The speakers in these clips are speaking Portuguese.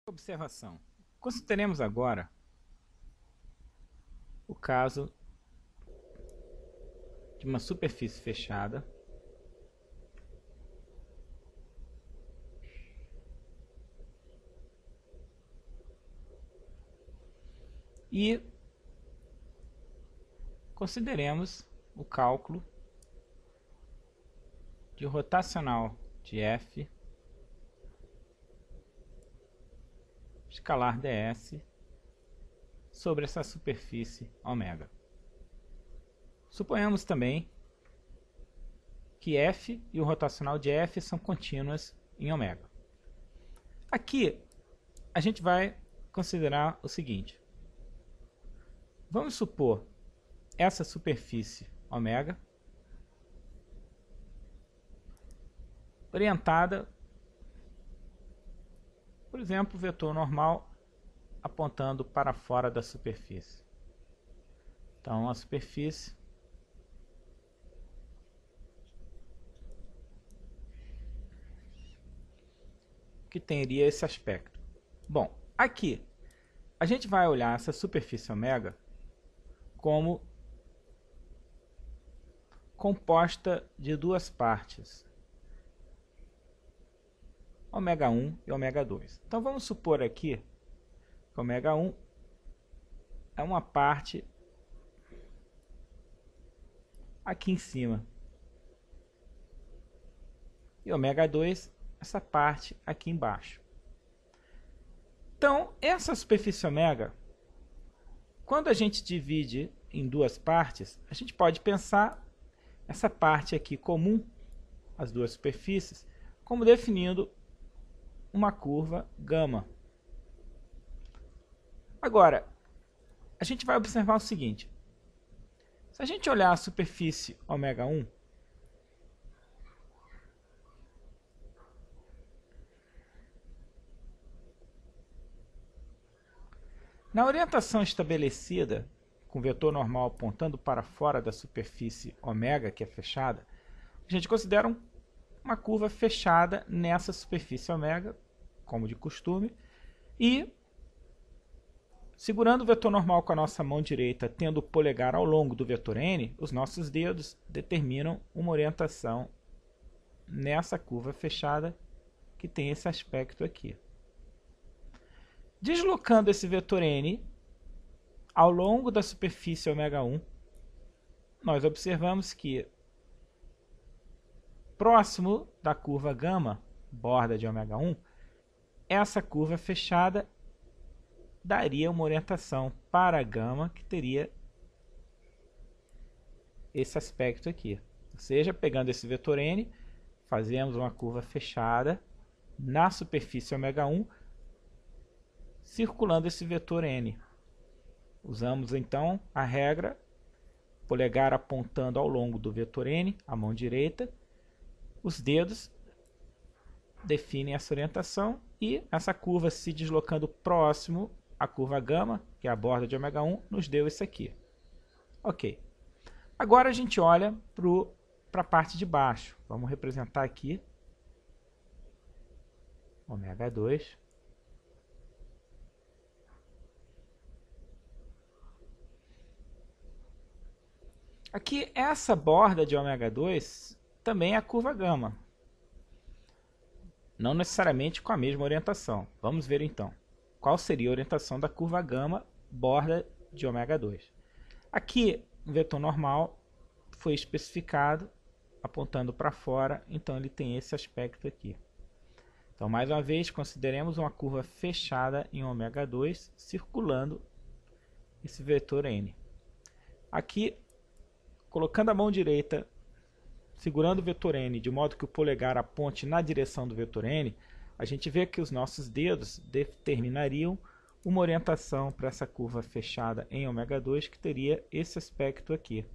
Observação. Consideremos agora o caso de uma superfície fechada e consideremos o cálculo de rotacional de F escalar ds sobre essa superfície ômega. Suponhamos também que F e o rotacional de F são contínuas em ômega. Aqui a gente vai considerar o seguinte. Vamos supor essa superfície ômega orientada, por exemplo, o vetor normal apontando para fora da superfície. Então a superfície que teria esse aspecto. Bom, aqui a gente vai olhar essa superfície ômega como composta de duas partes, ômega 1 e ômega 2. Então vamos supor aqui que ômega 1 é uma parte aqui em cima e ômega 2 essa parte aqui embaixo. Então essa superfície ômega, quando a gente divide em duas partes, a gente pode pensar essa parte aqui comum, as duas superfícies, como definindo uma curva gama. Agora, a gente vai observar o seguinte. Se a gente olhar a superfície ômega 1, na orientação estabelecida, com o vetor normal apontando para fora da superfície ômega, que é fechada, a gente considera uma curva fechada nessa superfície ômega, como de costume, e segurando o vetor normal com a nossa mão direita, tendo o polegar ao longo do vetor n, os nossos dedos determinam uma orientação nessa curva fechada que tem esse aspecto aqui. Deslocando esse vetor n ao longo da superfície ômega 1, nós observamos que próximo da curva gama, borda de ômega 1, essa curva fechada daria uma orientação para gama que teria esse aspecto aqui. Ou seja, pegando esse vetor n, fazemos uma curva fechada na superfície ômega 1, circulando esse vetor n. Usamos então a regra, polegar apontando ao longo do vetor n, a mão direita, os dedos definem essa orientação e essa curva se deslocando próximo à curva gama, que é a borda de ômega 1, nos deu isso aqui. Ok. Agora a gente olha para a parte de baixo. Vamos representar aqui ômega 2. Aqui, essa borda de ômega 2 também é a curva gama. Não necessariamente com a mesma orientação. Vamos ver então. Qual seria a orientação da curva gama, borda de ômega 2? Aqui, o vetor normal foi especificado, apontando para fora, então ele tem esse aspecto aqui. Então, mais uma vez, consideremos uma curva fechada em ômega 2, circulando esse vetor n. Aqui, colocando a mão direita, segurando o vetor n, de modo que o polegar aponte na direção do vetor n, a gente vê que os nossos dedos determinariam uma orientação para essa curva fechada em ômega 2, que teria esse aspecto aqui.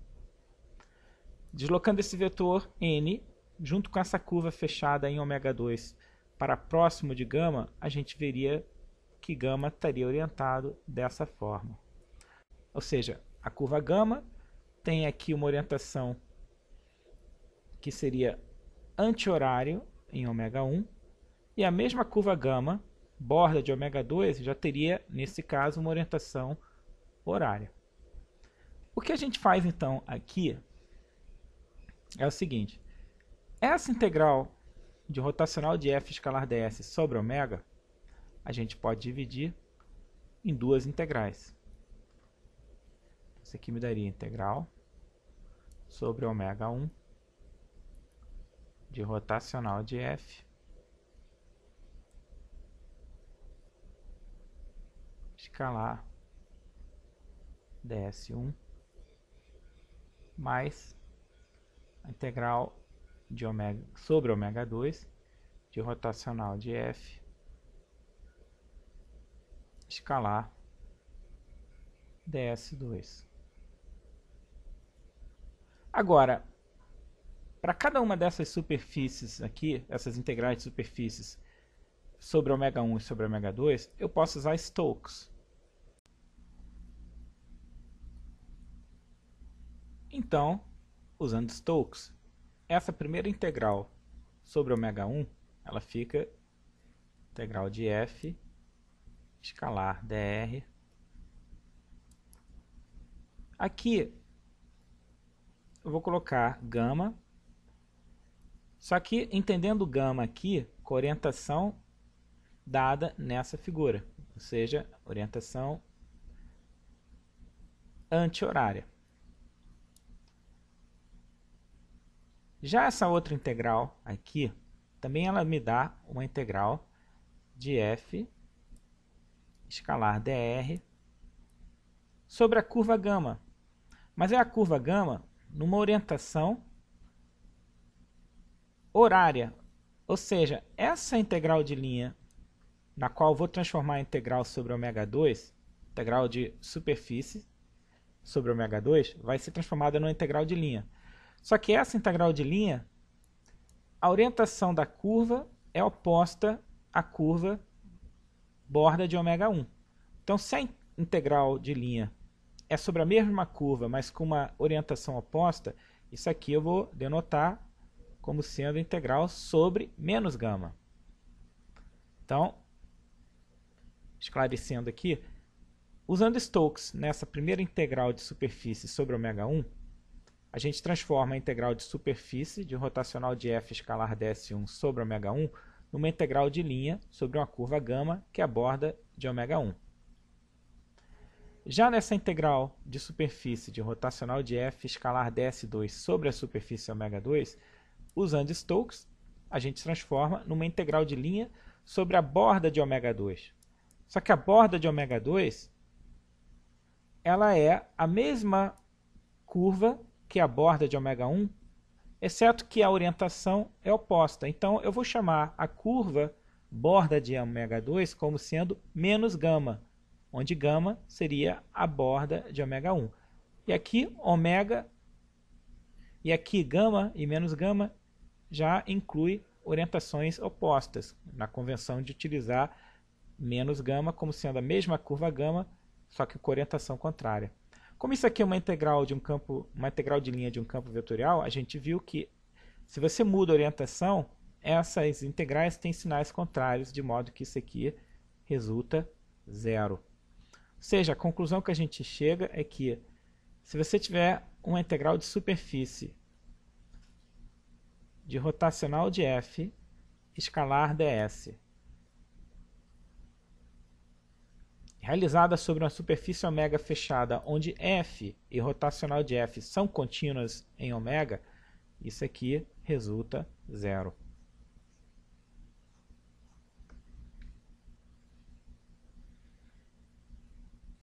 Deslocando esse vetor n, junto com essa curva fechada em ômega 2 para próximo de gama, a gente veria que gama estaria orientado dessa forma. Ou seja, a curva gama tem aqui uma orientação que seria anti-horário em ômega 1, e a mesma curva gama borda de ômega 2 já teria, nesse caso, uma orientação horária. O que a gente faz então aqui é o seguinte: essa integral de rotacional de f escalar ds sobre ômega, a gente pode dividir em duas integrais. Isso aqui me daria integral sobre ômega 1 de rotacional de f escalar ds1 mais a integral de ômega sobre ômega 2 de rotacional de f escalar ds2. Agora, para cada uma dessas superfícies aqui, essas integrais de superfícies sobre ômega 1 e sobre ômega 2, eu posso usar Stokes. Então, usando Stokes, essa primeira integral sobre ômega 1, ela fica integral de f escalar dr. Aqui eu vou colocar gama, só que entendendo gama aqui com orientação dada nessa figura, ou seja, orientação anti-horária. Já essa outra integral aqui, também ela me dá uma integral de f escalar dr sobre a curva gama. Mas é a curva gama numa orientação horária. Ou seja, essa integral de linha, na qual eu vou transformar a integral sobre ômega 2, integral de superfície sobre ômega 2, vai ser transformada numa integral de linha. Só que essa integral de linha, a orientação da curva é oposta à curva borda de ômega 1. Então, se a integral de linha é sobre a mesma curva, mas com uma orientação oposta, isso aqui eu vou denotar como sendo integral sobre menos gama. Então, esclarecendo aqui, usando Stokes nessa primeira integral de superfície sobre ômega 1, a gente transforma a integral de superfície de rotacional de f escalar ds1 sobre ômega 1 numa integral de linha sobre uma curva gama, que é a borda de ômega 1. Já nessa integral de superfície de rotacional de f escalar ds2 sobre a superfície ômega 2, usando Stokes, a gente transforma numa integral de linha sobre a borda de ômega 2. Só que a borda de ômega 2, ela é a mesma curva que a borda de ômega 1, exceto que a orientação é oposta. Então, eu vou chamar a curva borda de ômega 2 como sendo menos gama, onde gama seria a borda de ômega 1. E aqui ômega, e aqui gama e menos gama já inclui orientações opostas, na convenção de utilizar menos gama como sendo a mesma curva gama, só que com orientação contrária. Como isso aqui é uma integral de uma integral de linha de um campo vetorial, a gente viu que se você muda a orientação, essas integrais têm sinais contrários, de modo que isso aqui resulta zero. Ou seja, a conclusão que a gente chega é que se você tiver uma integral de superfície de rotacional de f escalar ds realizada sobre uma superfície ômega fechada, onde f e rotacional de f são contínuas em ômega, isso aqui resulta zero.